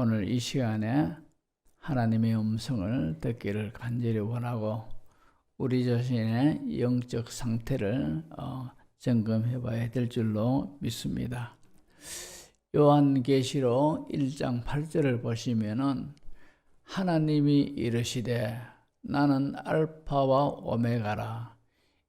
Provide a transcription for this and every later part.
오늘 이 시간에 하나님의 음성을 듣기를 간절히 원하고 우리 자신의 영적 상태를 점검해 봐야 될 줄로 믿습니다. 요한계시록 1장 8절을 보시면은 하나님이 이르시되 나는 알파와 오메가라.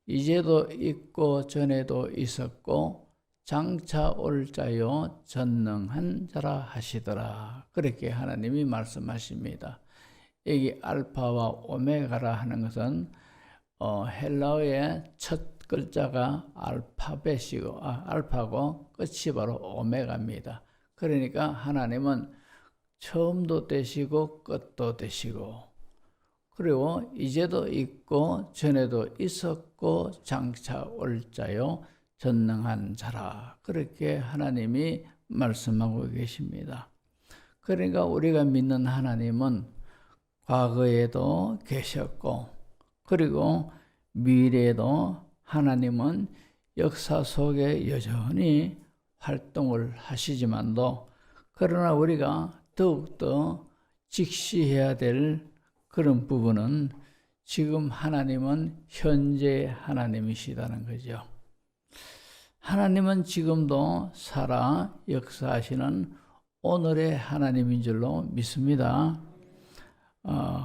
이제도 있고 전에도 있었고 장차 올 자요 전능한 자라 하시더라. 그렇게 하나님이 말씀하십니다. 여기 알파와 오메가라 하는 것은 헬라어의 첫 글자가 알파벳이고 알파고 끝이 바로 오메가입니다. 그러니까 하나님은 처음도 되시고 끝도 되시고 그리고 이제도 있고 전에도 있었고 장차 올 자요 전능한 자라. 그렇게 하나님이 말씀하고 계십니다. 그러니까 우리가 믿는 하나님은 과거에도 계셨고 그리고 미래에도 하나님은 역사 속에 여전히 활동을 하시지만도 그러나 우리가 더욱더 직시해야 될 그런 부분은 지금 하나님은 현재 하나님이시다는 거죠. 하나님은 지금도 살아 역사하시는 오늘의 하나님인 줄로 믿습니다.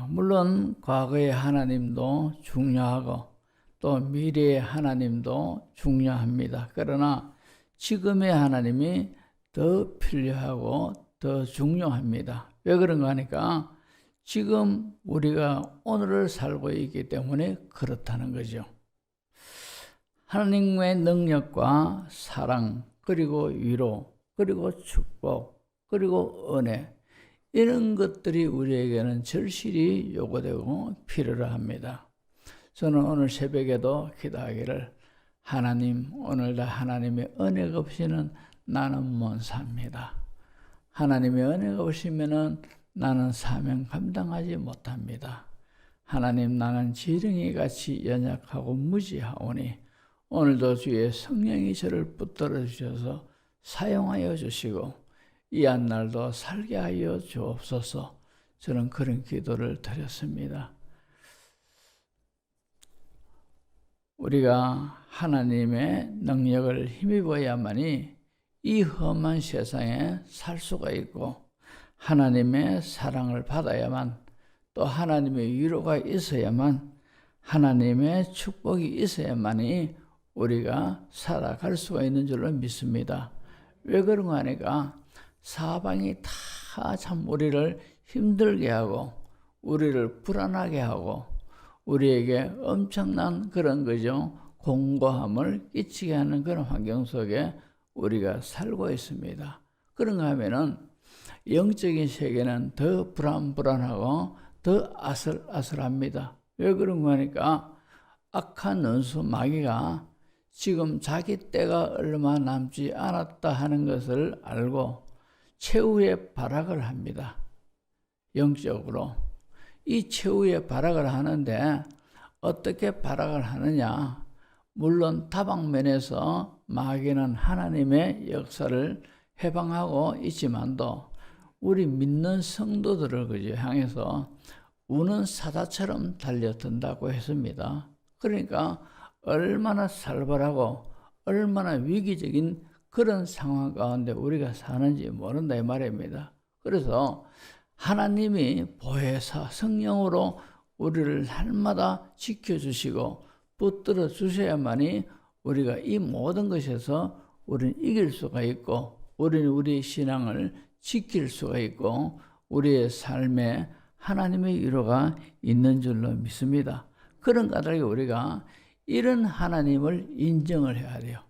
물론 과거의 하나님도 중요하고 또 미래의 하나님도 중요합니다. 그러나 지금의 하나님이 더 필요하고 더 중요합니다. 왜 그런가 하니까 지금 우리가 오늘을 살고 있기 때문에 그렇다는 거죠. 하나님의 능력과 사랑, 그리고 위로, 그리고 축복, 그리고 은혜 이런 것들이 우리에게는 절실히 요구되고 필요로 합니다. 저는 오늘 새벽에도 기도하기를 하나님, 오늘 다 하나님의 은혜가 없이는 나는 못 삽니다. 하나님의 은혜가 없으면 나는 사명 감당하지 못합니다. 하나님, 나는 지렁이 같이 연약하고 무지하오니 오늘도 주의 성령이 저를 붙들어 주셔서 사용하여 주시고 이 한날도 살게 하여 주옵소서. 저는 그런 기도를 드렸습니다. 우리가 하나님의 능력을 힘입어야만이 이 험한 세상에 살 수가 있고 하나님의 사랑을 받아야만 또 하나님의 위로가 있어야만 하나님의 축복이 있어야만이 우리가 살아갈 수가 있는 줄로 믿습니다. 왜 그런가 하니까 사방이 다 참 우리를 힘들게 하고 우리를 불안하게 하고 우리에게 엄청난 그런 거죠. 공고함을 끼치게 하는 그런 환경 속에 우리가 살고 있습니다. 그런가 하면은 영적인 세계는 더 불안하고 더 아슬아슬합니다. 왜 그런가 하니까 악한 원수 마귀가 지금 자기 때가 얼마 남지 않았다 하는 것을 알고 최후의 발악을 합니다. 영적으로. 이 최후의 발악을 하는데 어떻게 발악을 하느냐? 물론 다방면에서 마귀는 하나님의 역사를 해방하고 있지만도 우리 믿는 성도들을 향해서 우는 사자처럼 달려든다고 했습니다. 그러니까 얼마나 살벌하고 얼마나 위기적인 그런 상황 가운데 우리가 사는지 모른다 이 말입니다. 그래서 하나님이 보혜사 성령으로 우리를 날마다 지켜주시고 붙들어 주셔야만이 우리가 이 모든 것에서 우리는 이길 수가 있고 우리는 우리의 신앙을 지킬 수가 있고 우리의 삶에 하나님의 위로가 있는 줄로 믿습니다. 그런 까닭에 우리가 이런 하나님을 인정을 해야 돼요.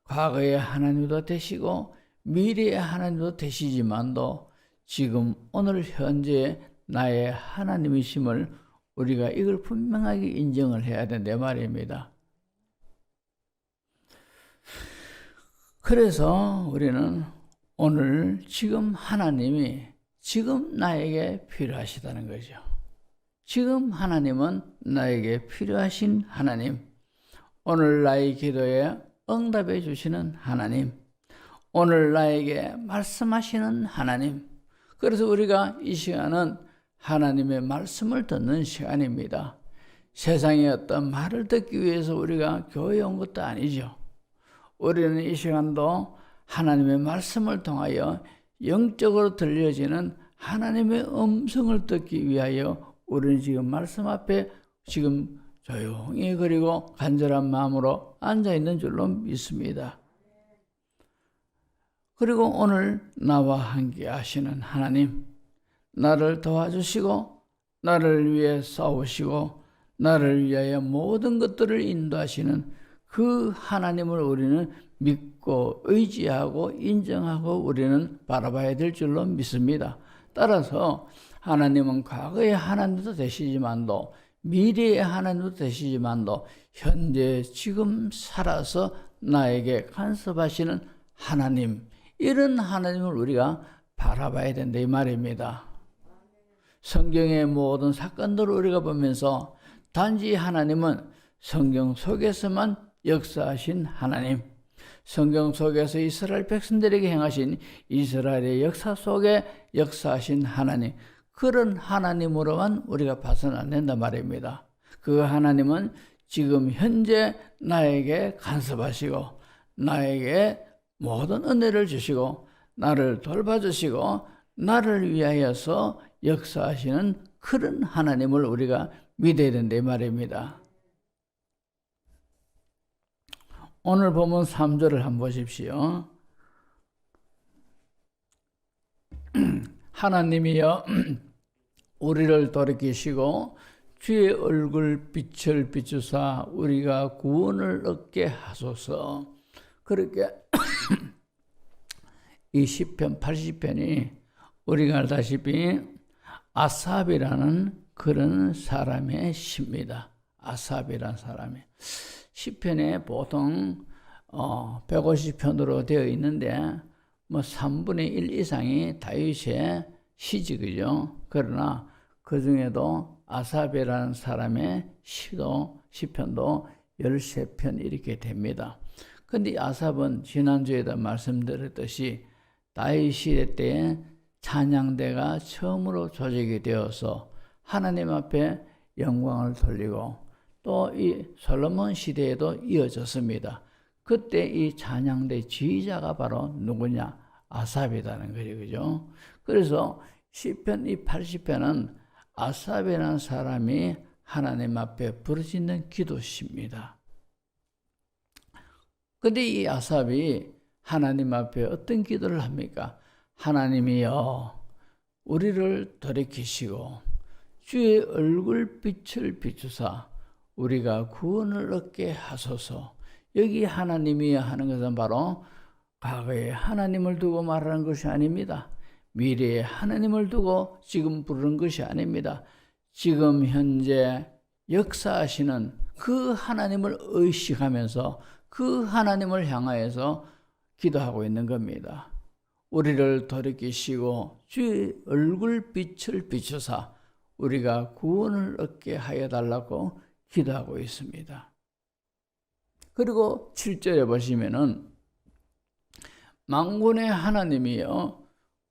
과거의 하나님도 되시고 미래의 하나님도 되시지만도 지금 오늘 현재 나의 하나님이심을 우리가 이걸 분명하게 인정을 해야 된다 말입니다. 그래서 우리는 오늘 지금 하나님이 지금 나에게 필요하시다는 거죠. 지금 하나님은 나에게 필요하신 하나님, 오늘 나의 기도에 응답해 주시는 하나님, 오늘 나에게 말씀하시는 하나님, 그래서 우리가 이 시간은 하나님의 말씀을 듣는 시간입니다. 세상의 어떤 말을 듣기 위해서 우리가 교회에 온 것도 아니죠. 우리는 이 시간도 하나님의 말씀을 통하여 영적으로 들려지는 하나님의 음성을 듣기 위하여 우리는 지금 말씀 앞에 지금 조용히 그리고 간절한 마음으로 앉아있는 줄로 믿습니다. 그리고 오늘 나와 함께 하시는 하나님, 나를 도와주시고 나를 위해 싸우시고 나를 위하여 모든 것들을 인도하시는 그 하나님을 우리는 믿고 의지하고 인정하고 우리는 바라봐야 될 줄로 믿습니다. 따라서 하나님은 과거의 하나님도 되시지만도 미래의 하나님도 되시지만도 현재 지금 살아서 나에게 간섭하시는 하나님, 이런 하나님을 우리가 바라봐야 된다 이 말입니다. 성경의 모든 사건들을 우리가 보면서 단지 하나님은 성경 속에서만 역사하신 하나님, 성경 속에서 이스라엘 백성들에게 행하신 이스라엘의 역사 속에 역사하신 하나님, 그런 하나님으로만 우리가 봐서는 안 된다 말입니다. 그 하나님은 지금 현재 나에게 간섭하시고 나에게 모든 은혜를 주시고 나를 돌봐주시고 나를 위하여서 역사하시는 그런 하나님을 우리가 믿어야 된다 이 말입니다. 오늘 보면 3절을 한번 보십시오. 하나님이여 우리를 돌이키시고 주의 얼굴 빛을 비추사 우리가 구원을 얻게 하소서. 그렇게 이 시편 80편이 우리가 알다시피 아삽이라는 그런 사람의 시입니다. 아삽이라는 사람이 시편에 보통 150편으로 되어 있는데 뭐 3분의 1 이상이 다윗의 시지, 그죠? 그러나 그 중에도 아삽이라는 사람의 시편도 13편 이렇게 됩니다. 근데 아삽은 지난주에도 말씀드렸듯이 다윗 시대 때에 찬양대가 처음으로 조직이 되어서 하나님 앞에 영광을 돌리고 또 이 솔로몬 시대에도 이어졌습니다. 그때 이 찬양대 지휘자가 바로 누구냐? 아삽이라는 거죠. 그죠? 그래서 시편 이 80편은 아삽이라는 사람이 하나님 앞에 부르짖는 기도시입니다. 근데 이 아삽이 하나님 앞에 어떤 기도를 합니까? 하나님이여 우리를 돌이키시고 주의 얼굴빛을 비추사 우리가 구원을 얻게 하소서. 여기 하나님이여 하는 것은 바로 과거에 하나님을 두고 말하는 것이 아닙니다. 미래에 하나님을 두고 지금 부르는 것이 아닙니다. 지금 현재 역사하시는 그 하나님을 의식하면서 그 하나님을 향하여서 기도하고 있는 겁니다. 우리를 돌이키시고 주의 얼굴빛을 비추사 우리가 구원을 얻게 하여 달라고 기도하고 있습니다. 그리고 7절에 보시면은 만군의 하나님이여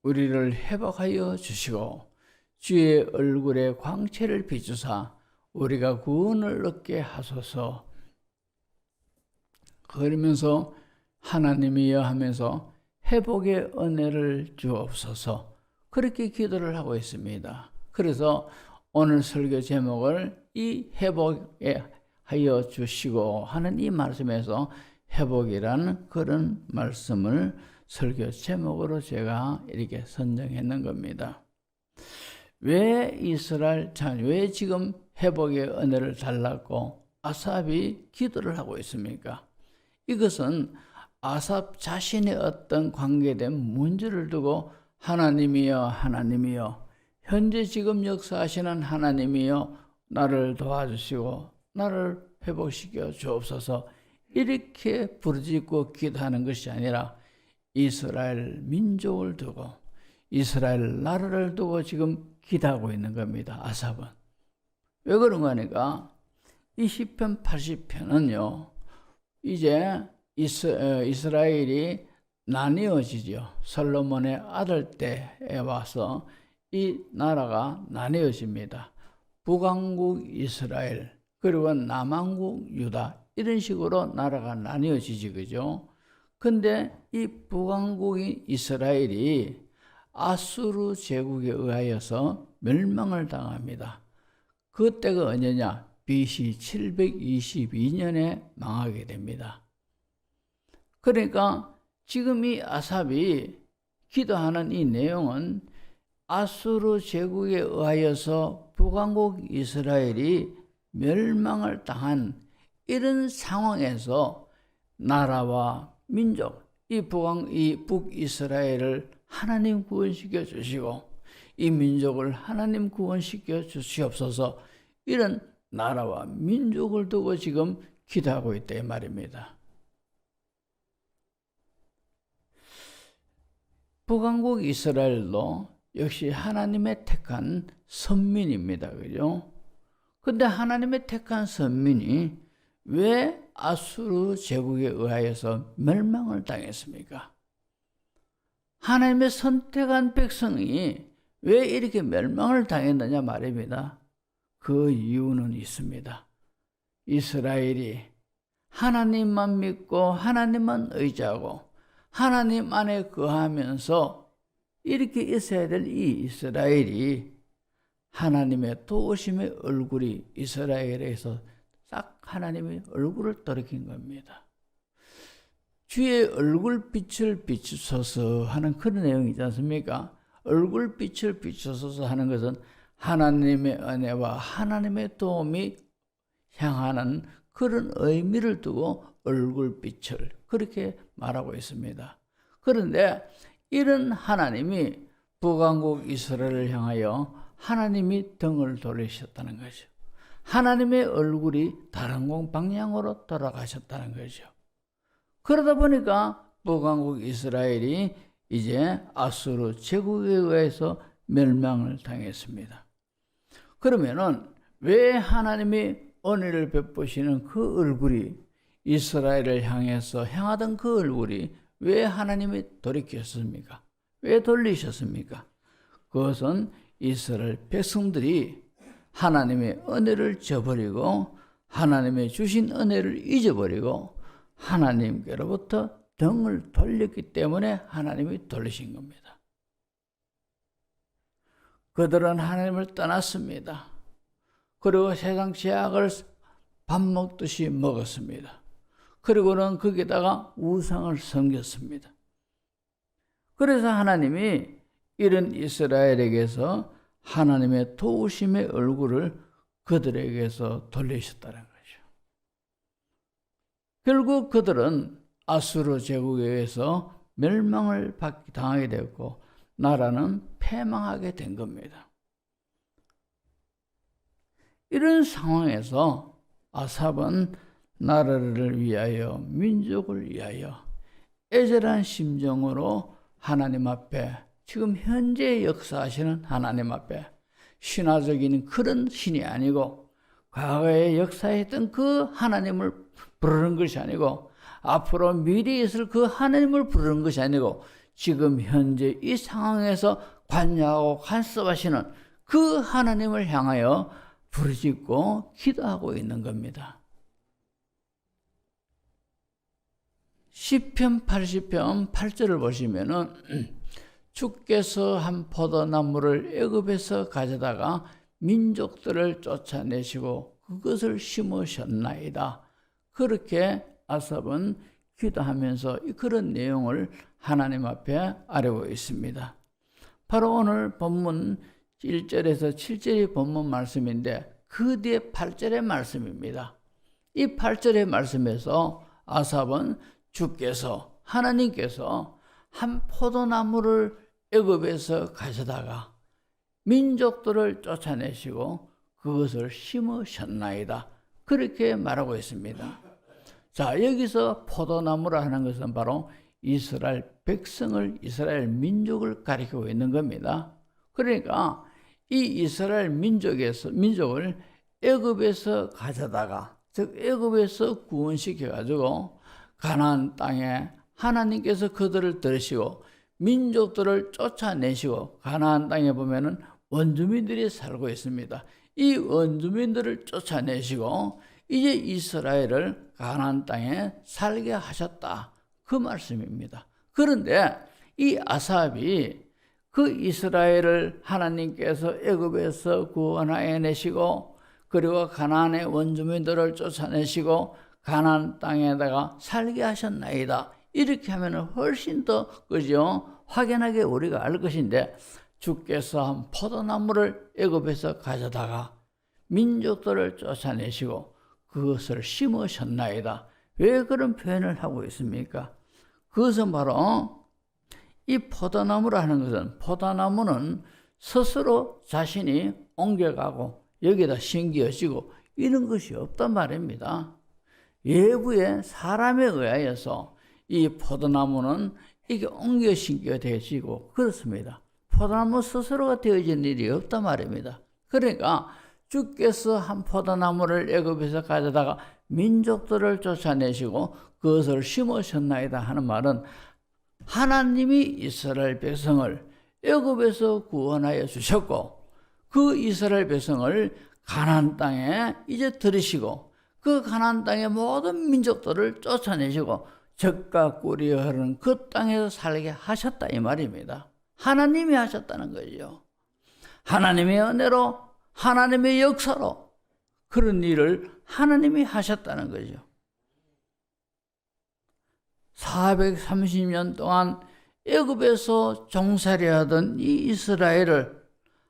우리를 회복하여 주시고 주의 얼굴의 광채를 비추사 우리가 구원을 얻게 하소서. 그러면서 하나님이여 하면서 회복의 은혜를 주옵소서. 그렇게 기도를 하고 있습니다. 그래서 오늘 설교 제목을 이 회복에 하여 주시고 하는 이 말씀에서 회복이라는 그런 말씀을 설교 제목으로 제가 이렇게 선정했는 겁니다. 왜 왜 지금 회복의 은혜를 달라고 아삽이 기도를 하고 있습니까? 이것은 아삽 자신의 어떤 관계된 문제를 두고 하나님이여 하나님이여 현재 지금 역사하시는 하나님이여 나를 도와주시고 나를 회복시켜 주옵소서 이렇게 부르짖고 기도하는 것이 아니라 이스라엘 민족을 두고 이스라엘 나라를 두고 지금 기도하고 있는 겁니다. 아삽은. 왜 그런가 하니까 이 시편 80편은요 이제 이스라엘이 나뉘어지죠. 솔로몬의 아들 때에 와서 이 나라가 나뉘어집니다. 북왕국 이스라엘, 그리고 남왕국 유다, 이런 식으로 나라가 나뉘어지지, 그죠? 근데 이 북왕국인 이스라엘이 아수르 제국에 의하여서 멸망을 당합니다. 그때가 언제냐? BC 722년에 망하게 됩니다. 그러니까 지금 이 아삽이 기도하는 이 내용은 아수르 제국에 의하여서 북왕국 이스라엘이 멸망을 당한 이런 상황에서 나라와 민족, 이 북이스라엘을 하나님 구원시켜 주시고 이 민족을 하나님 구원시켜 주시옵소서, 이런 나라와 민족을 두고 지금 기도하고 있다 이 말입니다. 북왕국 이스라엘도 역시 하나님의 택한 선민입니다. 그죠? 근데 하나님의 택한 선민이 왜 아수르 제국에 의하여서 멸망을 당했습니까? 하나님의 선택한 백성이 왜 이렇게 멸망을 당했느냐 말입니다. 그 이유는 있습니다. 이스라엘이 하나님만 믿고 하나님만 의지하고 하나님 안에 거하면서 이렇게 있어야 될 이 이스라엘이 하나님의 도우심의 얼굴이 이스라엘에서 싹 하나님의 얼굴을 떨어진 겁니다. 주의 얼굴빛을 비추소서 하는 그런 내용이지 않습니까? 얼굴빛을 비추소서 하는 것은 하나님의 은혜와 하나님의 도움이 향하는 그런 의미를 두고 얼굴빛을 그렇게 말하고 있습니다. 그런데 이런 하나님이 북왕국 이스라엘을 향하여 하나님이 등을 돌리셨다는 거죠. 하나님의 얼굴이 다른 방향으로 돌아가셨다는 거죠. 그러다 보니까 북왕국 이스라엘이 이제 아수르 제국에 의해서 멸망을 당했습니다. 그러면은 왜 하나님이 은혜를 베푸시는 그 얼굴이 이스라엘을 향해서 향하던 그 얼굴이 왜 하나님이 돌이켰습니까? 왜 돌리셨습니까? 그것은 이스라엘 백성들이 하나님의 은혜를 저버리고 하나님의 주신 은혜를 잊어버리고 하나님께로부터 등을 돌렸기 때문에 하나님이 돌리신 겁니다. 그들은 하나님을 떠났습니다. 그리고 세상 죄악을 밥 먹듯이 먹었습니다. 그리고는 거기다가 우상을 섬겼습니다. 그래서 하나님이 이런 이스라엘에게서 하나님의 도우심의 얼굴을 그들에게서 돌리셨다는 거죠. 결국 그들은 아수르 제국에 의해서 멸망을 당하게 되었고 나라는 패망하게 된 겁니다. 이런 상황에서 아삽은 나라를 위하여 민족을 위하여 애절한 심정으로 하나님 앞에 지금 현재 역사하시는 하나님 앞에 신화적인 그런 신이 아니고 과거에 역사했던 그 하나님을 부르는 것이 아니고 앞으로 미래에 있을 그 하나님을 부르는 것이 아니고 지금 현재 이 상황에서 관여하고 간섭하시는 그 하나님을 향하여 부르짖고 기도하고 있는 겁니다. 시편 80편 8절을 보시면은 주께서 한 포도나무를 애굽에서 가져다가 민족들을 쫓아내시고 그것을 심으셨나이다. 그렇게 아삽은 기도하면서 그런 내용을 하나님 앞에 아뢰고 있습니다. 바로 오늘 본문 1절에서 7절의 본문 말씀인데 그 뒤에 8절의 말씀입니다. 이 8절의 말씀에서 아삽은 주께서 하나님께서 한 포도나무를 애굽에서 가져다가 민족들을 쫓아내시고 그것을 심으셨나이다. 그렇게 말하고 있습니다. 자, 여기서 포도나무라 하는 것은 바로 이스라엘 백성을, 이스라엘 민족을 가리키고 있는 겁니다. 그러니까 이 이스라엘 민족을 애굽에서 가져다가, 즉 애굽에서 구원시켜 가지고 가나안 땅에 하나님께서 그들을 들으시고 민족들을 쫓아내시고 가나안 땅에 보면은 원주민들이 살고 있습니다. 이 원주민들을 쫓아내시고 이제 이스라엘을 가나안 땅에 살게 하셨다. 그 말씀입니다. 그런데 이 아삽이 그 이스라엘을 하나님께서 애굽에서 구원해내시고 그리고 가나안의 원주민들을 쫓아내시고 가나안 땅에다가 살게 하셨나이다. 이렇게 하면 훨씬 더 그죠? 확연하게 우리가 알 것인데 주께서 한 포도나무를 애굽에서 가져다가 민족들을 쫓아내시고 그것을 심으셨나이다. 왜 그런 표현을 하고 있습니까? 그것은 바로 이 포도나무라 하는 것은 포도나무는 스스로 자신이 옮겨가고 여기다 심겨지고 이런 것이 없단 말입니다. 외부의 사람에 의하여서 이 포도나무는 이게 옮겨 심겨지고 그렇습니다. 포도나무 스스로가 되어진 일이 없단 말입니다. 그러니까 주께서 한 포도나무를 애굽에서 가져다가 민족들을 쫓아내시고 그것을 심으셨나이다 하는 말은 하나님이 이스라엘 백성을 애굽에서 구원하여 주셨고 그 이스라엘 백성을 가나안 땅에 이제 들이시고 그 가나안 땅의 모든 민족들을 쫓아내시고 젖과 꿀이 흐르는 그 땅에서 살게 하셨다 이 말입니다. 하나님이 하셨다는 거죠. 하나님의 은혜로 하나님의 역사로 그런 일을 하나님이 하셨다는 거죠. 430년 동안 애굽에서 종살이 하던 이 이스라엘을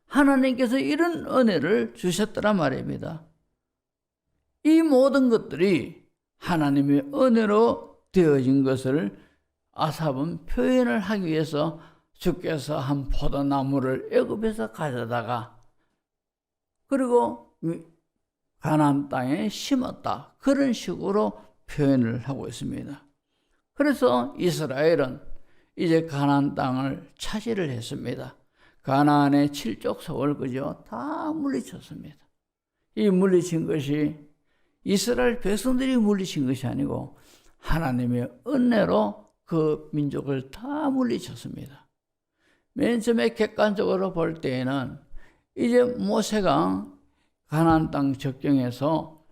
하나님께서 이런 은혜를 주셨더란 말입니다. 이 모든 것들이 하나님의 은혜로 되어진 것을 아삽은 표현을 하기 위해서 주께서 한 포도나무를 애굽에서 가져다가 그리고 가나안 땅에 심었다. 그런 식으로 표현을 하고 있습니다. 그래서 이스라엘은 이제 가나안 땅을 차지를 했습니다. 가나안의 7족속을 그죠? 다 물리쳤습니다. 이 물리친 것이 이스라엘 백성들이 물리친 것이 아니고 하나님의 은혜로 그 민족을 다 물리쳤습니다. 맨 처음에 객관적으로 볼 때에는 이제 모세가 가나안 땅 적경에서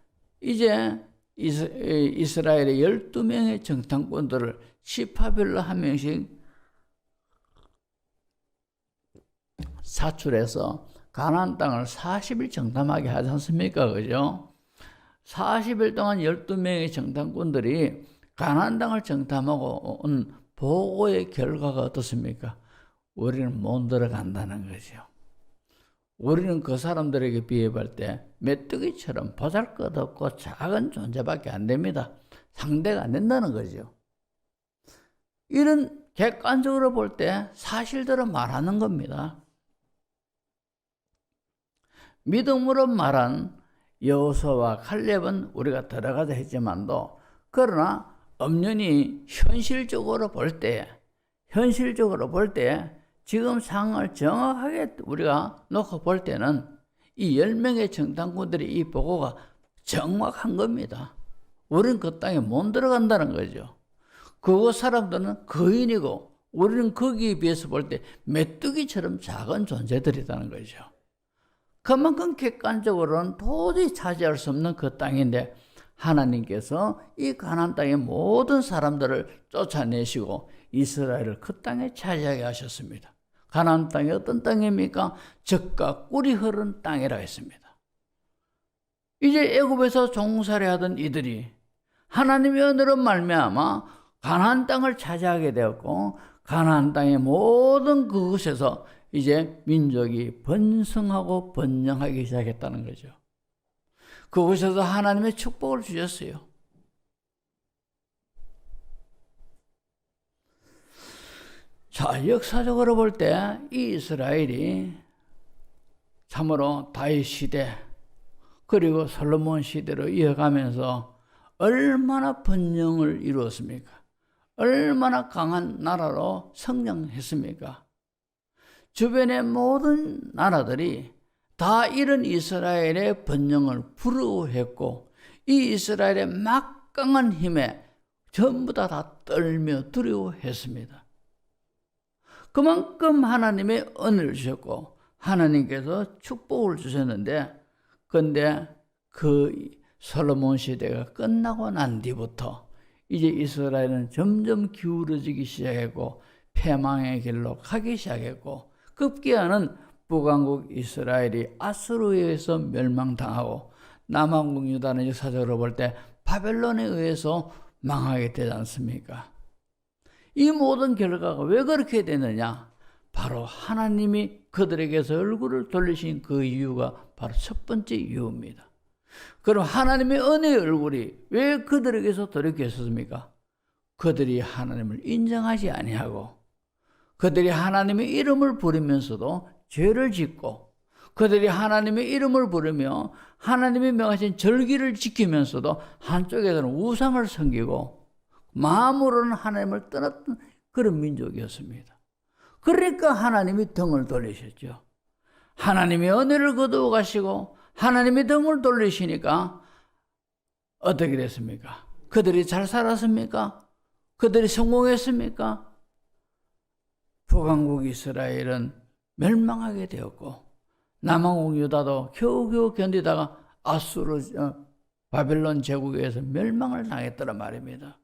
이제 이스라엘의 12명의 정탐꾼들을 지파별로 한 명씩 사출해서 가나안 땅을 40일 정탐하게 하지 않습니까? 그죠? 40일 동안 12명의 정탐꾼들이 가나안 땅을 정탐하고 온 보고의 결과가 어떻습니까? 우리는 못 들어간다는 거죠. 우리는 그 사람들에게 비해볼 때 메뚜기처럼 보잘것없고 작은 존재밖에 안 됩니다. 상대가 안 된다는 거죠. 이런 객관적으로 볼 때 사실대로 말하는 겁니다. 믿음으로 말한 여호수아와 칼렙은 우리가 들어가자 했지만도 그러나 엄연히 현실적으로 볼 때 지금 상황을 정확하게 우리가 놓고 볼 때는 이 10명의 정탐꾼들의 이 보고가 정확한 겁니다. 우리는 그 땅에 못 들어간다는 거죠. 그곳 사람들은 거인이고 우리는 거기에 비해서 볼 때 메뚜기처럼 작은 존재들이라는 거죠. 그만큼 객관적으로는 도저히 차지할 수 없는 그 땅인데 하나님께서 이 가나안 땅의 모든 사람들을 쫓아내시고 이스라엘을 그 땅에 차지하게 하셨습니다. 가나안 땅이 어떤 땅입니까? 젖과 꿀이 흐르는 땅이라 했습니다. 이제 애굽에서 종살이 하던 이들이 하나님의 은혜로 말미암아 가나안 땅을 차지하게 되었고 가나안 땅의 모든 그곳에서 이제 민족이 번성하고 번영하기 시작했다는 거죠. 그곳에서 하나님의 축복을 주셨어요. 자, 역사적으로 볼 때 이 이스라엘이 참으로 다윗 시대 그리고 솔로몬 시대로 이어가면서 얼마나 번영을 이루었습니까? 얼마나 강한 나라로 성장했습니까? 주변의 모든 나라들이 다 이런 이스라엘의 번영을 부러워했고 이 이스라엘의 막강한 힘에 전부 다 떨며 두려워했습니다. 그만큼 하나님의 은혜를 주셨고 하나님께서 축복을 주셨는데, 그런데 그 솔로몬 시대가 끝나고 난 뒤부터 이제 이스라엘은 점점 기울어지기 시작했고 패망의 길로 가기 시작했고, 급기야는 북왕국 이스라엘이 아수르에 의해서 멸망당하고 남왕국 유다는 역사적으로 볼 때 바벨론에 의해서 망하게 되지 않습니까? 이 모든 결과가 왜 그렇게 되느냐? 바로 하나님이 그들에게서 얼굴을 돌리신 그 이유가 바로 첫 번째 이유입니다. 그럼 하나님의 은혜의 얼굴이 왜 그들에게서 돌이켰습니까? 그들이 하나님을 인정하지 아니하고, 그들이 하나님의 이름을 부르면서도 죄를 짓고, 그들이 하나님의 이름을 부르며 하나님이 명하신 절기를 지키면서도 한쪽에서는 우상을 섬기고 마음으로는 하나님을 떠났던 그런 민족이었습니다. 그러니까 하나님이 등을 돌리셨죠. 하나님이 은혜를 거두어 가시고 하나님이 등을 돌리시니까 어떻게 됐습니까? 그들이 잘 살았습니까? 그들이 성공했습니까? 북왕국 이스라엘은 멸망하게 되었고 남왕국 유다도 겨우겨우 견디다가 아수르 바벨론 제국에 의해서 멸망을 당했더란 말입니다.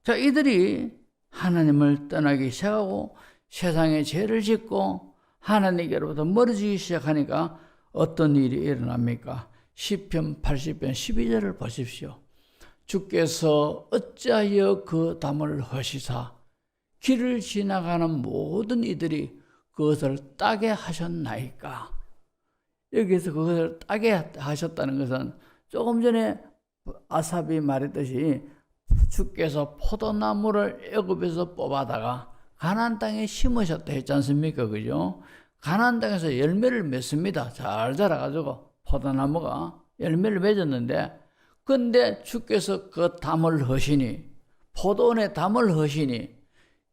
자, 이들이 하나님을 떠나기 시작하고 세상에 죄를 짓고 하나님께로부터 멀어지기 시작하니까 어떤 일이 일어납니까? 시편 80편 12절을 보십시오. 주께서 어찌하여 그 담을 허시사 길을 지나가는 모든 이들이 그것을 따게 하셨나이까? 여기서 그것을 따게 하셨다는 것은 조금 전에 아삽이 말했듯이 주께서 포도나무를 애굽에서 뽑아다가 가나안 땅에 심으셨다 했지 않습니까? 그죠? 가나안 땅에서 열매를 맺습니다. 잘 자라가지고 포도나무가 열매를 맺었는데, 근데 주께서 그 담을 허시니, 포도원에 담을 허시니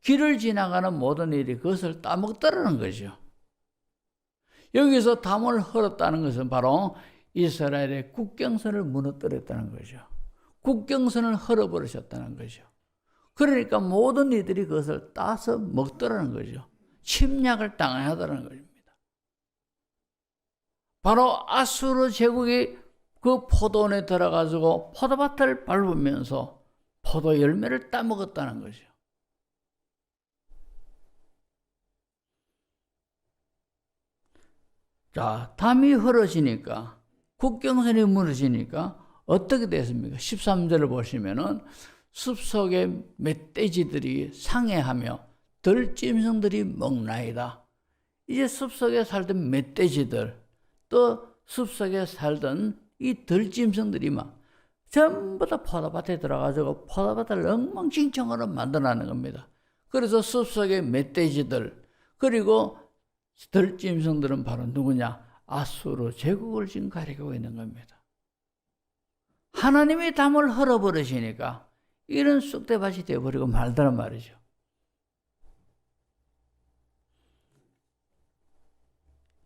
길을 지나가는 모든 일이 그것을 따먹더라는 거죠. 여기서 담을 헐었다는 것은 바로 이스라엘의 국경선을 무너뜨렸다는 거죠. 국경선을 헐어버리셨다는 거죠. 그러니까 모든 이들이 그것을 따서 먹더라는 거죠. 침략을 당하더라는 것입니다. 바로 아수르 제국이 그 포도원에 들어가지고 포도밭을 밟으면서 포도 열매를 따먹었다는 거죠. 자, 담이 헐어지니까, 국경선이 무너지니까 어떻게 됐습니까? 13절을 보시면은 숲속의 멧돼지들이 상해하며 들짐승들이 먹나이다. 이제 숲속에 살던 멧돼지들, 또 숲속에 살던 이 들짐승들이 막 전부 다 포도밭에 들어가지고 포도밭을 엉망진창으로 만들어내는 겁니다. 그래서 숲속의 멧돼지들, 그리고 들짐승들은 바로 누구냐? 아수르 제국을 지금 가리키고 있는 겁니다. 하나님이 담을 헐어버리시니까 이런 쑥대밭이 되어버리고 말더란 말이죠.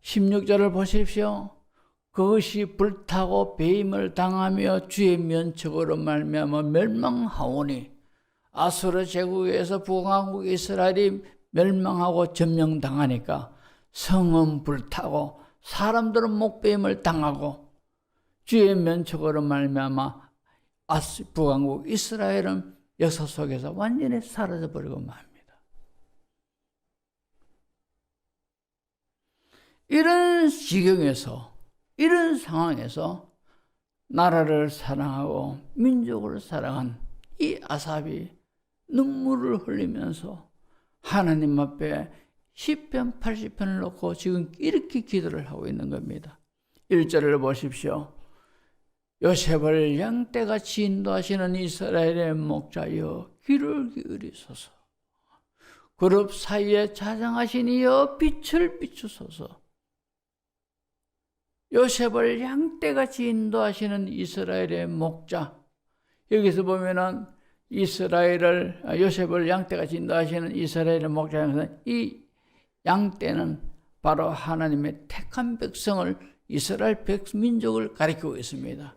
(16절을) 보십시오. 그것이 불타고 배임을 당하며 주의 면책으로 말미암아 멸망하오니, 아수르 제국에서 북왕국 이스라엘이 멸망하고 점령당하니까 성은 불타고 사람들은 목배임을 당하고 주의 면책으로 말미암아 북왕국 이스라엘은 역사 속에서 완전히 사라져버리고 맙니다. 이런 지경에서, 이런 상황에서 나라를 사랑하고 민족을 사랑한 이 아삽이 눈물을 흘리면서 하나님 앞에 시편 80편을 놓고 지금 이렇게 기도를 하고 있는 겁니다. 1절을 보십시오. 요셉을 양떼같이 인도하시는 이스라엘의 목자여 귀를 기울이소서. 그룹 사이에 자장하신 이여 빛을 비추소서. 요셉을 양떼같이 인도하시는 이스라엘의 목자. 여기서 보면은 요셉을 양떼같이 인도하시는 이스라엘의 목자에서 이 양떼는 바로 하나님의 택한 백성을 이스라엘 백민족을 가리키고 있습니다.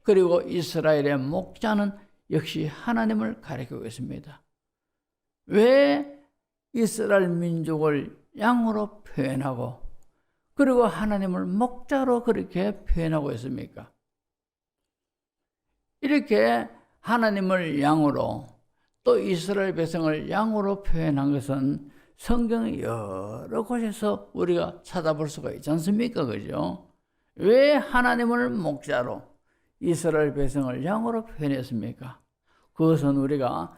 그리고 이스라엘의 목자는 역시 하나님을 가리키고 있습니다. 왜 이스라엘 민족을 양으로 표현하고 그리고 하나님을 목자로 그렇게 표현하고 있습니까? 이렇게 하나님을 양으로 또 이스라엘 백성을 양으로 표현한 것은 성경의 여러 곳에서 우리가 찾아볼 수가 있지 않습니까? 그죠? 왜 하나님을 목자로 이스라엘 백성을 양으로 표현했습니까? 그것은 우리가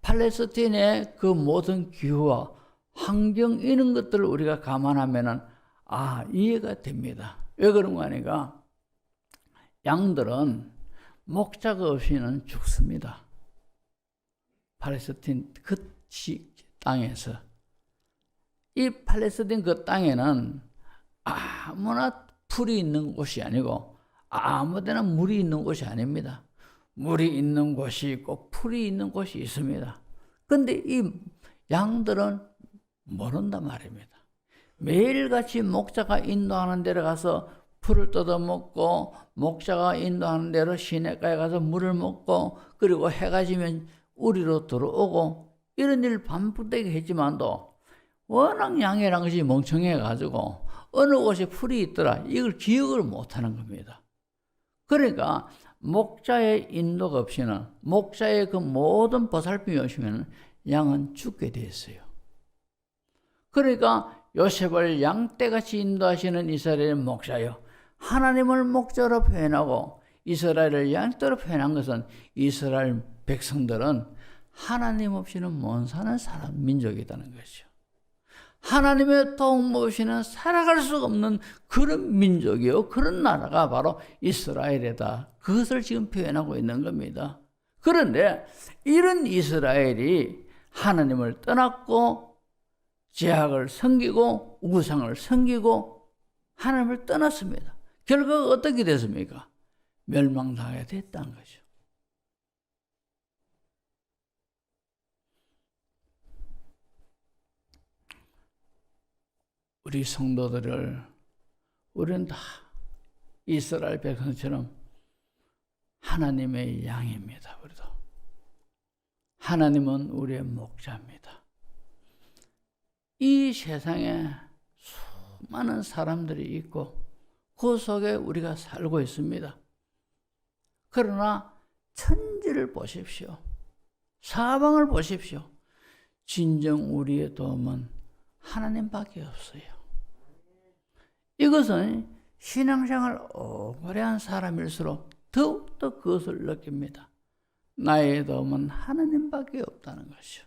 팔레스틴의 그 모든 기후와 환경 이런 것들을 우리가 감안하면은 이해가 됩니다. 왜 그런 거 아니까? 양들은 목자가 없이는 죽습니다. 팔레스틴 그 땅에서. 이 팔레스틴 그 땅에는 아무나 풀이 있는 곳이 아니고 아무데나 물이 있는 곳이 아닙니다. 물이 있는 곳이 있고 풀이 있는 곳이 있습니다. 그런데 이 양들은 모른단 말입니다. 매일같이 목자가 인도하는 데로 가서 풀을 뜯어먹고 목자가 인도하는 대로 시냇가에 가서 물을 먹고 그리고 해가 지면 우리로 들어오고 이런 일을 반복되게 했지만도 워낙 양이라는 것이 멍청해가지고 어느 곳에 풀이 있더라 이걸 기억을 못하는 겁니다. 그러니까 목자의 인도가 없이는 목자의 그 모든 보살핌이 없으면 양은 죽게 돼 있어요. 그러니까 요셉을 양떼같이 인도하시는 이스라엘의 목자요 하나님을 목자로 표현하고 이스라엘을 양떼로 표현한 것은 이스라엘 백성들은 하나님 없이는 못 사는 사람 민족이라는 것이죠. 하나님의 도움 없이는 살아갈 수 없는 그런 민족이요 그런 나라가 바로 이스라엘이다. 그것을 지금 표현하고 있는 겁니다. 그런데 이런 이스라엘이 하나님을 떠났고 제약을 섬기고 우상을 섬기고 하나님을 떠났습니다. 결과가 어떻게 됐습니까? 멸망당하게 됐다는 거죠. 우리 성도들을 우리는 다 이스라엘 백성처럼 하나님의 양입니다. 우리도 하나님은 우리의 목자입니다. 이 세상에 수많은 사람들이 있고 그 속에 우리가 살고 있습니다. 그러나 천지를 보십시오. 사방을 보십시오. 진정 우리의 도움은 하나님밖에 없어요. 이것은 신앙생활 오래 한 사람일수록 더욱더 그것을 느낍니다. 나의 도움은 하나님밖에 없다는 것이죠.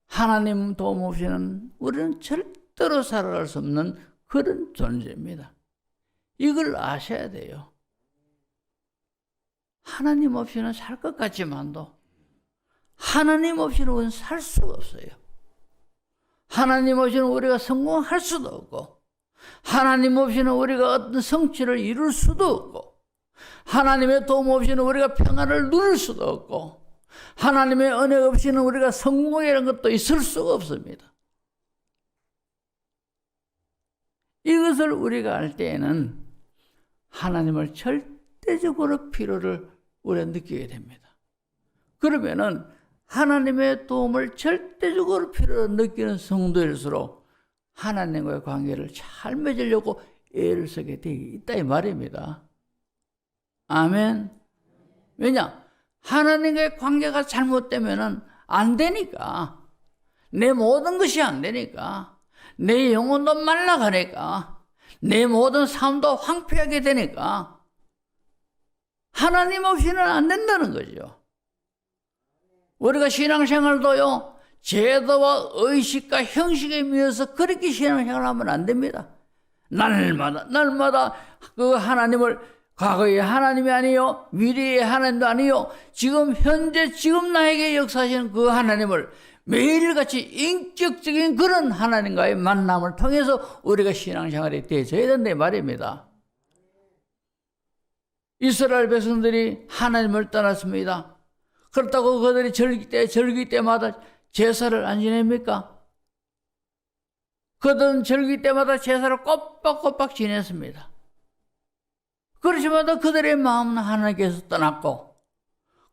하나님 도움 없이는 우리는 절대로 살아갈 수 없는 그런 존재입니다. 이걸 아셔야 돼요. 하나님 없이는 살 것 같지만도 하나님 없이는 우리는 살 수가 없어요. 하나님 없이는 우리가 성공할 수도 없고 하나님 없이는 우리가 어떤 성취를 이룰 수도 없고 하나님의 도움 없이는 우리가 평안을 누릴 수도 없고 하나님의 은혜 없이는 우리가 성공이라는 것도 있을 수가 없습니다. 이것을 우리가 알 때에는 하나님을 절대적으로 필요를 우리가 느끼게 됩니다. 그러면은 하나님의 도움을 절대적으로 필요로 느끼는 성도일수록 하나님과의 관계를 잘 맺으려고 애를 쓰게 돼 있다 이 말입니다. 아멘. 왜냐? 하나님과의 관계가 잘못되면은 안 되니까. 내 모든 것이 안 되니까. 내 영혼도 말라가니까. 내 모든 삶도 황폐하게 되니까. 하나님 없이는 안 된다는 거죠. 우리가 신앙생활도요, 제도와 의식과 형식에 미어서 그렇게 신앙생활을 하면 안 됩니다. 날마다 그 하나님을 과거의 하나님이 아니요, 미래의 하나님도 아니요, 지금 현재 지금 나에게 역사하시는 그 하나님을 매일같이 인격적인 그런 하나님과의 만남을 통해서 우리가 신앙생활에 대해져야 된다 말입니다. 이스라엘 백성들이 하나님을 떠났습니다. 그렇다고 그들이 절기 때마다 제사를 안 지냅니까? 그들은 절기 때마다 제사를 꼬박꼬박 지냈습니다. 그렇지만 그들의 마음은 하나님께서 떠났고,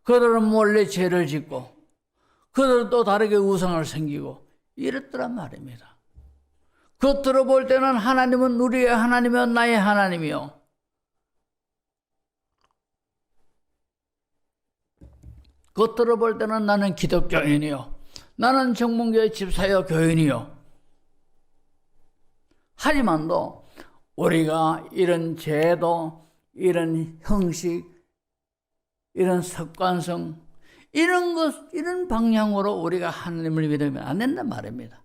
그들은 몰래 죄를 짓고, 그들은 또 다르게 우상을 섬기고 이랬더란 말입니다. 겉으로 볼 때는 하나님은 우리의 하나님이요 나의 하나님이요, 겉으로 볼 때는 나는 기독교인이요, 나는 정문교의 집사요 교인이요. 하지만도 우리가 이런 제도, 이런 형식, 이런 습관성, 이런 방향으로 우리가 하나님을 믿으면 안 된단 말입니다.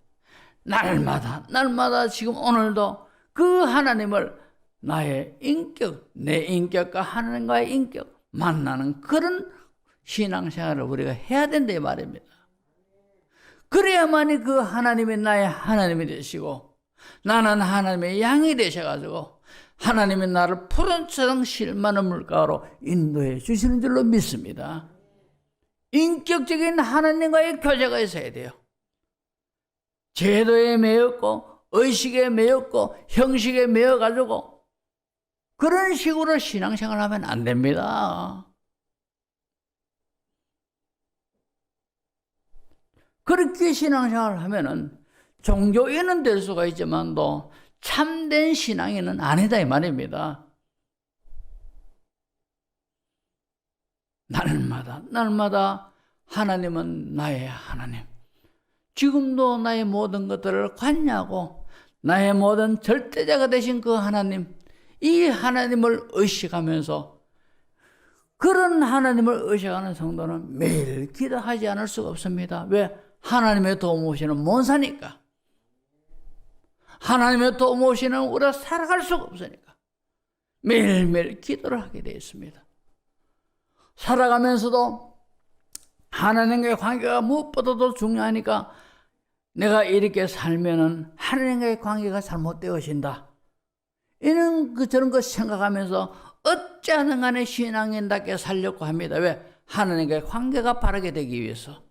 날마다 지금 오늘도 그 하나님을 나의 인격, 내 인격과 하나님과의 인격 만나는 그런 신앙생활을 우리가 해야 된다 이 말입니다. 그래야만이 그 하나님이 나의 하나님이 되시고, 나는 하나님의 양이 되셔가지고 하나님이 나를 푸른처럼 실만한 물가로 인도해 주시는 줄로 믿습니다. 인격적인 하나님과의 교제가 있어야 돼요. 제도에 매였고 의식에 매였고 형식에 매여가지고 그런 식으로 신앙생활을 하면 안 됩니다. 그렇게 신앙생활을 하면은 종교인은 될 수가 있지만도 참된 신앙인은 아니다 이 말입니다. 날마다 하나님은 나의 하나님, 지금도 나의 모든 것들을 관여하고 나의 모든 절대자가 되신 그 하나님, 이 하나님을 의식하면서, 그런 하나님을 의식하는 성도는 매일 기도하지 않을 수가 없습니다. 왜? 하나님의 도움 없이는 못 사니까. 하나님의 도움 없이는 우리가 살아갈 수가 없으니까 매일매일 기도를 하게 되어 있습니다. 살아가면서도 하나님과의 관계가 무엇보다도 중요하니까 내가 이렇게 살면은 하나님과의 관계가 잘못되어진다, 저런 거 생각하면서 어찌하든 간에 신앙인답게 살려고 합니다. 왜? 하나님과의 관계가 바르게 되기 위해서.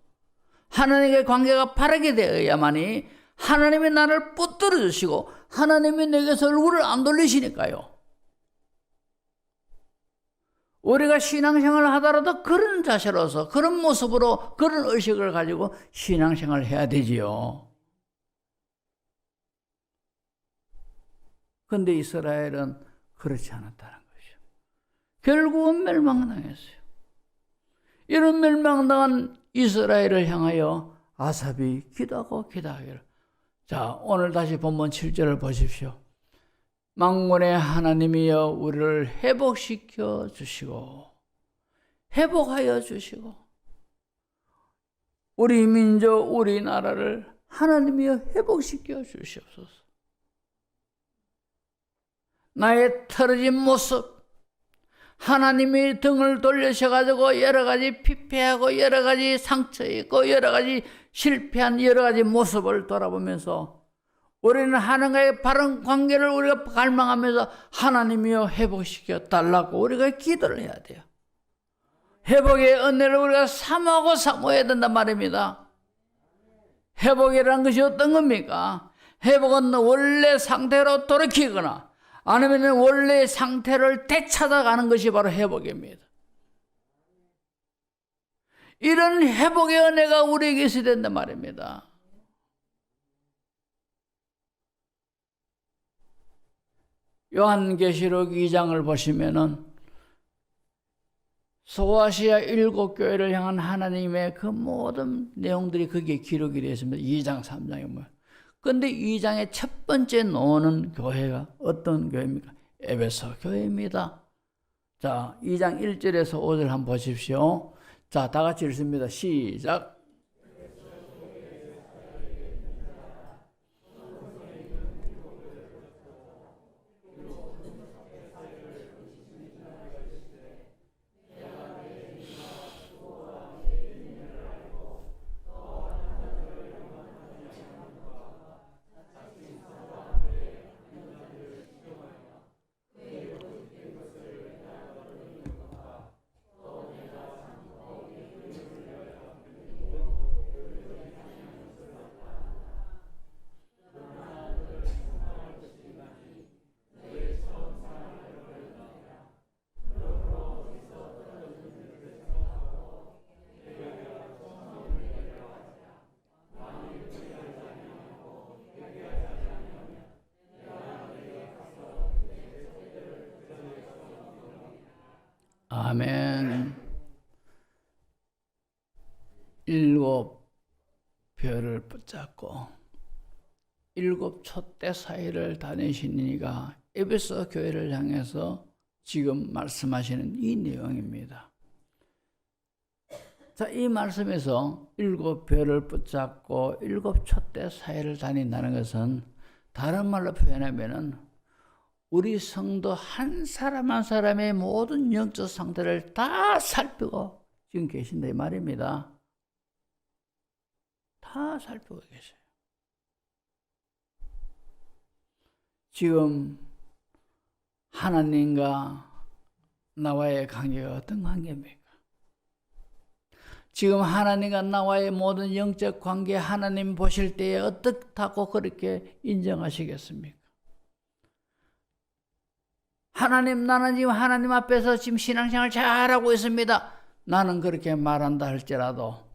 하나님과의 관계가 바르게 되어야만이 하나님이 나를 붙들어 주시고 하나님이 내게서 얼굴을 안 돌리시니까요. 우리가 신앙생활을 하더라도 그런 자세로서, 그런 모습으로, 그런 의식을 가지고 신앙생활을 해야 되지요. 그런데 이스라엘은 그렇지 않았다는 거죠. 결국은 멸망당했어요. 이런 멸망당한 이스라엘을 향하여 아삽이 기도하기를. 자, 오늘 다시 본문 7절을 보십시오. 만군의 하나님이여 우리를 회복시켜 주시고, 회복하여 주시고, 우리 민족, 우리나라를 하나님이여 회복시켜 주시옵소서. 나의 틀어진 모습, 하나님이 등을 돌리셔가지고 여러 가지 피폐하고 여러 가지 상처 있고 여러 가지 실패한 여러 가지 모습을 돌아보면서 우리는 하나님과의 바른 관계를 우리가 갈망하면서 하나님이여 회복시켜 달라고 우리가 기도를 해야 돼요. 회복의 은혜를 우리가 사모해야 된단 말입니다. 회복이라는 것이 어떤 겁니까? 회복은 원래 상태로 돌이키거나 아니면 원래 상태를 되찾아가는 것이 바로 회복입니다. 이런 회복의 은혜가 우리에게 있어야 된단 말입니다. 요한계시록 2장을 보시면은 소아시아 7교회를 향한 하나님의 그 모든 내용들이 거기에 기록이 되어 있습니다. 2장, 3장에 뭐예요? 그런데 2장의 첫 번째 나오는 교회가 어떤 교회입니까? 에베소 교회입니다. 자, 2장 1절에서 5절 한번 보십시오. 자, 다 같이 읽습니다. 시작. 아멘. 7 별을 붙잡고 7 촛대 사이를 다니신 이가 에베소 교회를 향해서 지금 말씀하시는 이 내용입니다. 자, 이 말씀에서 7 별을 붙잡고 7 촛대 사이를 다닌다는 것은 다른 말로 표현하면은 우리 성도 한 사람 한 사람의 모든 영적 상태를 다 살피고 지금 계신다 이 말입니다. 다 살피고 계세요. 지금 하나님과 나와의 관계가 어떤 관계입니까? 지금 하나님과 나와의 모든 영적 관계 하나님 보실 때에 어떻다고 그렇게 인정하시겠습니까? 하나님, 나는 지금 하나님 앞에서 지금 신앙생활 잘하고 있습니다. 나는 그렇게 말한다 할지라도,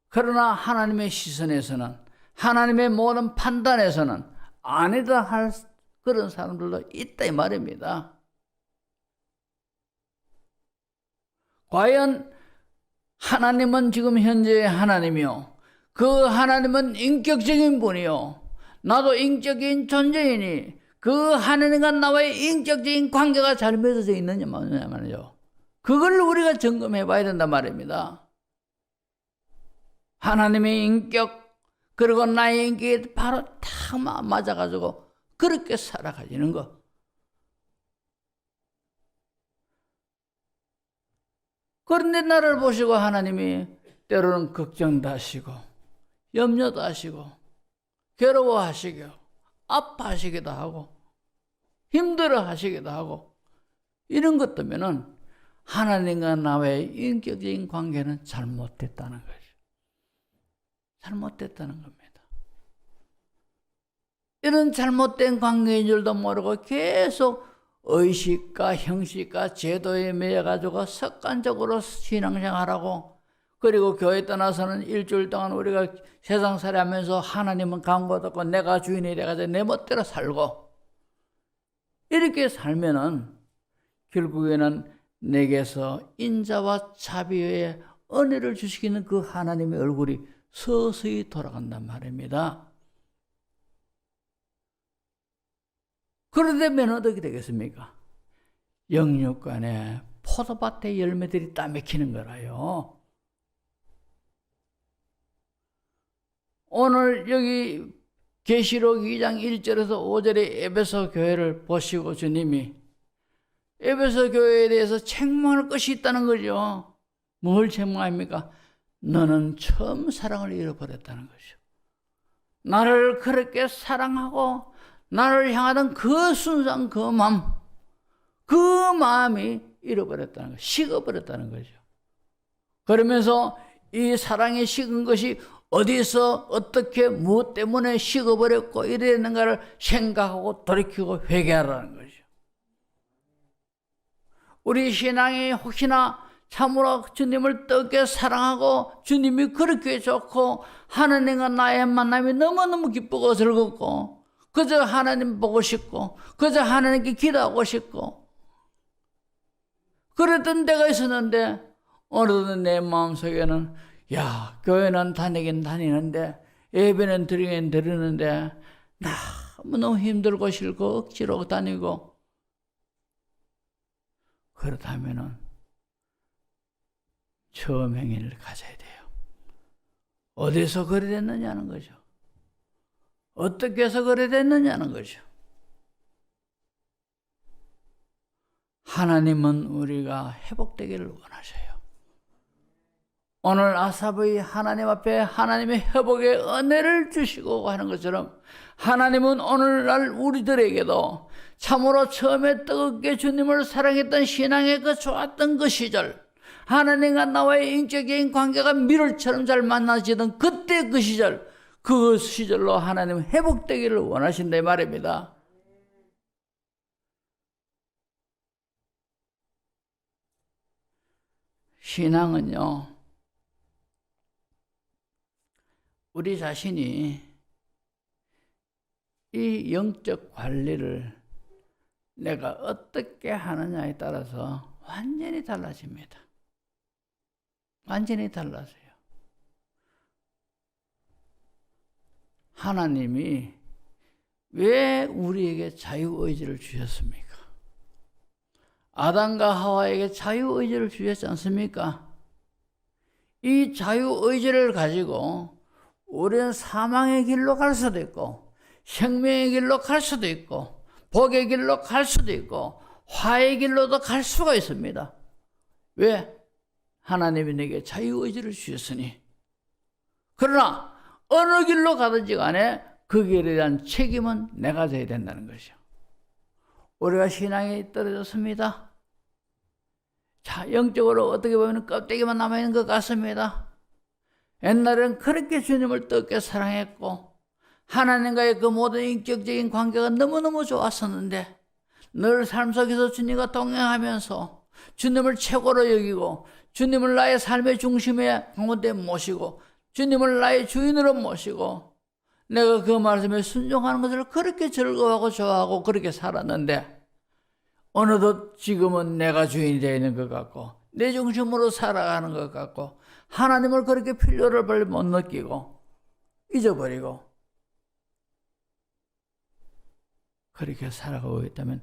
그러나 하나님의 시선에서는, 하나님의 모든 판단에서는 아니다 할 그런 사람들도 있다 이 말입니다. 과연 하나님은 지금 현재의 하나님이요, 그 하나님은 인격적인 분이요, 나도 인격적인 존재이니 그 하나님과 나와의 인격적인 관계가 잘 맺어져 있느냐 말이죠. 그걸 우리가 점검해 봐야 된단 말입니다. 하나님의 인격 그리고 나의 인격이 바로 딱 맞아가지고 그렇게 살아가지는 거. 그런데 나를 보시고 하나님이 때로는 걱정도 하시고 염려도 하시고 괴로워하시고 아파하시기도 하고 힘들어하시기도 하고 이런 것 때문에는 하나님과 나와의 인격적인 관계는 잘못됐다는 거죠. 잘못됐다는 겁니다. 이런 잘못된 관계인 줄도 모르고 계속 의식과 형식과 제도에 매여가지고 습관적으로 신앙생활하고, 그리고 교회 떠나서는 일주일 동안 우리가 세상살이 하면서 하나님은 광고 듣고 내가 주인이 돼가지고 내 멋대로 살고, 이렇게 살면은 결국에는 내게서 인자와 자비의 은혜를 주시기는 그 하나님의 얼굴이 서서히 돌아간단 말입니다. 그러려면 어떻게 되겠습니까? 영육간에 포도밭의 열매들이 따먹히는 거라요. 오늘 여기 계시록 2장 1절에서 5절의 에베소 교회를 보시고 주님이 에베소 교회에 대해서 책망할 것이 있다는 거죠. 뭘 책망합니까? 너는 처음 사랑을 잃어버렸다는 거죠. 나를 그렇게 사랑하고 나를 향하던 그 순수한 그 마음이 잃어버렸다는 거, 식어버렸다는 거죠. 그러면서 이 사랑이 식은 것이 어디서 어떻게 무엇 때문에 식어버렸고 이랬는가를 생각하고 돌이키고 회개하라는 거죠. 우리 신앙이 혹시나 참으로 주님을 뜨겁게 사랑하고 주님이 그렇게 좋고 하나님과 나의 만남이 너무너무 기쁘고 즐겁고 그저 하나님 보고 싶고 그저 하나님께 기도하고 싶고 그랬던 때가 있었는데, 어느덧 내 마음속에는 야, 교회는 다니긴 다니는데 예배는 드리긴 드리는데 너무너무 힘들고 싫고 억지로 다니고, 그렇다면은 처음 행위를 가져야 돼요. 어디서 그래 됐느냐는 거죠. 어떻게 해서 그래 됐느냐는 거죠. 하나님은 우리가 회복되기를 원하셔요. 오늘 아삽의 하나님 앞에 하나님의 회복의 은혜를 주시고 하는 것처럼 하나님은 오늘날 우리들에게도 참으로 처음에 뜨겁게 주님을 사랑했던 신앙의 그 좋았던 그 시절, 하나님과 나와의 인격적인 관계가 밀을처럼 잘 만나지던 그때 그 시절, 그 시절로 하나님은 회복되기를 원하신다 이 말입니다. 신앙은요, 우리 자신이 이 영적 관리를 내가 어떻게 하느냐에 따라서 완전히 달라집니다. 완전히 달라져요. 하나님이 왜 우리에게 자유의지를 주셨습니까? 아담과 하와에게 자유의지를 주셨지 않습니까? 이 자유의지를 가지고 우리는 사망의 길로 갈 수도 있고 생명의 길로 갈 수도 있고 복의 길로 갈 수도 있고 화의 길로도 갈 수가 있습니다. 왜? 하나님이 내게 자유의지를 주셨으니. 그러나 어느 길로 가든지 간에 그 길에 대한 책임은 내가 져야 된다는 것이요. 우리가 신앙이 떨어졌습니다. 자, 영적으로 어떻게 보면 껍데기만 남아있는 것 같습니다. 옛날에는 그렇게 주님을 뜨겁게 사랑했고 하나님과의 그 모든 인격적인 관계가 너무너무 좋았었는데 늘 삶 속에서 주님과 동행하면서 주님을 최고로 여기고 주님을 나의 삶의 중심에 가운데 모시고 주님을 나의 주인으로 모시고 내가 그 말씀에 순종하는 것을 그렇게 즐거워하고 좋아하고 그렇게 살았는데 어느덧 지금은 내가 주인이 되어 있는 것 같고 내 중심으로 살아가는 것 같고 하나님을 그렇게 필요를 별로 못 느끼고 잊어버리고 그렇게 살아가고 있다면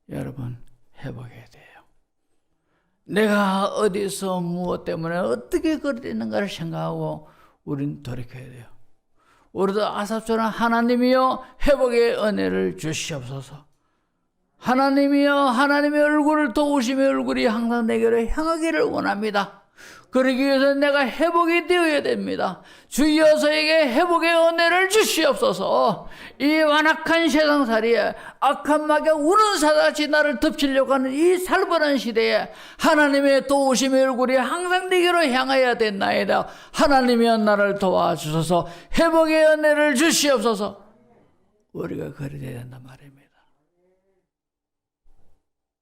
여러분 회복해야 돼요. 내가 어디서 무엇 때문에 어떻게 그랬는가를 생각하고 우린 돌이켜야 돼요. 우리도 아삽처럼 하나님이여 회복의 은혜를 주시옵소서. 하나님이여 하나님의 얼굴을 도우심의 얼굴이 항상 내게로 향하기를 원합니다. 그러기 위해서 내가 회복이 되어야 됩니다. 주여 저에게 회복의 은혜를 주시옵소서. 이 완악한 세상살이에 악한 마귀가 우는 사자같이 나를 덮치려고 하는 이 살벌한 시대에 하나님의 도우심의 얼굴이 항상 내게로 향하여야 된나이다. 하나님이여 나를 도와주소서. 회복의 은혜를 주시옵소서. 우리가 그래야 된단 말입니다.